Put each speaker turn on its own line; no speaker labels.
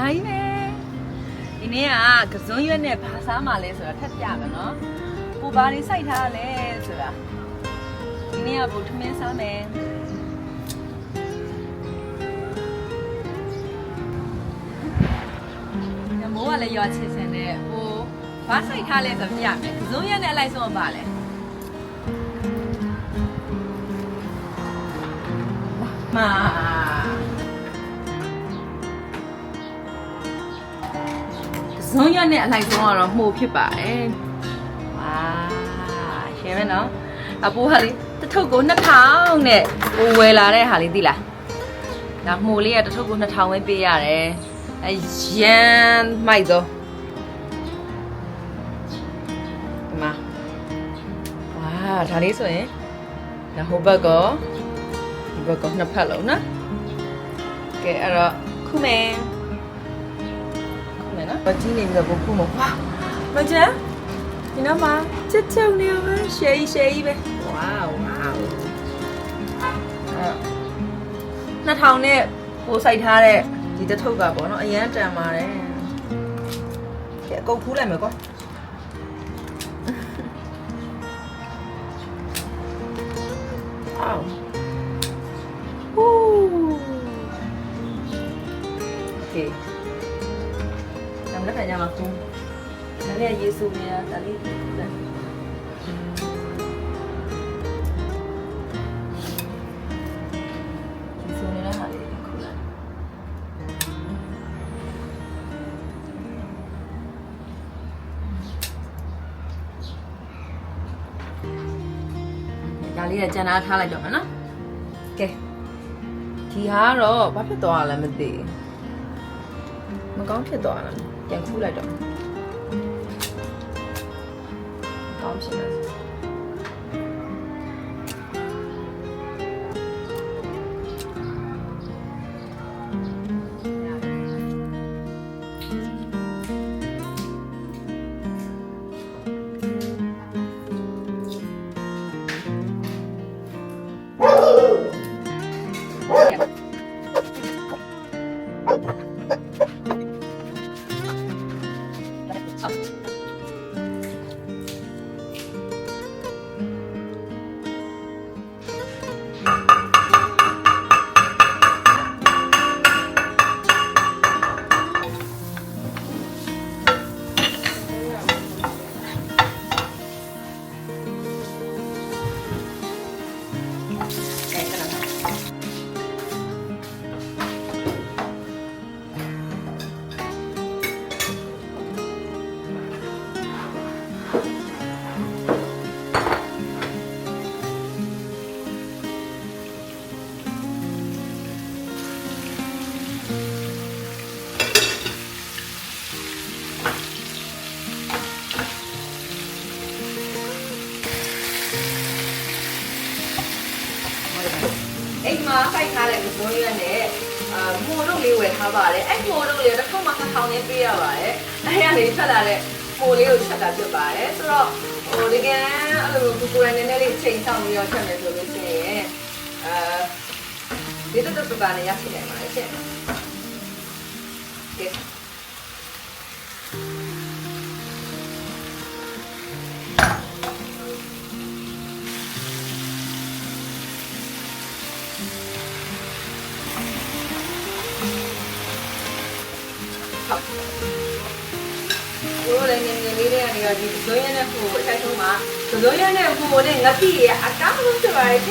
ကြီးပဲဒီနေ့ကကစွန်းရွက်နဲ့ဘာစားမှလဲဆိုတာထပ်ပြမယ်နော်ကိုဘာတွေစိုက်ထားလဲဆိုတာဒီနေ့ကဘုထမင်းစားမယ်မိုးကလည်းရွာချစ်စင်နဲ့ဟိုဘာစိုက်ထားလဲဆိုပြရမယ်ကစွန်းရွက်နဲ့အလိုက်ဆုံးပါလဲမာဇွန်ရနဲ့အလိုက်ဆုံးကတော့မှုဖြစ်ပါတယ်။ဝါရှင်းမယ်နော်။အပိုးဟာလေးတစ်ထုပ်ကို2000နဲ့ဟိုဝယ်လာတဲ့ဟာလေးသိလား။ဒါမှုလေးကတစ်ထုပ်ကို2000ပဲပေးရတယ်။အရန်မိုက်တော့ဒီမှာဝါဒါလေးဆိုရင်ဒါဟိုဘက်ကဒီဘက်ကနှစ်ဖက်လုံးနော်။ကဲအဲ့တော့ခုမယ်မကြီးနေပြီးတော့ခုမဝါမကျန်ဒီနောက်မှာချက်ချုံနေရောရှယ်ကြီးပဲဝါ2000နဲ့ပို့စိုက်ထားတဲ့ဒီတစ်ထုပ်ကပေါ့နော်အရန်တန်ပါတယ်ကဲအကုန်ဖူးလိုက်မယ်ကွာအော်ဟူးโอเคလက်ခံကြမှာခုဒါလေးရေစုနေတာဒါလေးလက်ရေစုနေတာဟာလေးခုလာဒါလေးကကျန်တာထားလိုက်တော့မယ်နော်ကဲဒီဟာကတော့ဘာဖြစ်သွားလဲမသိဘူးမကောင်းဖြစ်သွားလားပြန်ခူးလိုက်တော့ကောင်းဖြစ်နေအိမ်မှာဖိုက်ထားတဲ့ဇွန်ရွက်နဲ့မိုးတို့လေးဝယ်ထားပါတယ်အဲ့မိုးတို့လေးတစ်ခေါက်မှ1000နဲ့ပေးရပါတယ်အဲ့ရလေးဆက်လာတဲ့မိုးလေးကိုချက်တာဖြစ်ပါတယ်ဆိုတော့ဟိုတကယ်အဲ့လိုကိုယ်တိုင်နည်းနည်းလေးချိန်ဆောင်ပြီးတော့ချက်မယ်ဆိုလို့ရှိရင်ဒီတော့ပပနဲ့ရရှိနိုင်ပါတယ်ချက်ကဲ我来年里的那个昨天的户才说嘛，昨天的户的我弟啊，刚刚出来的。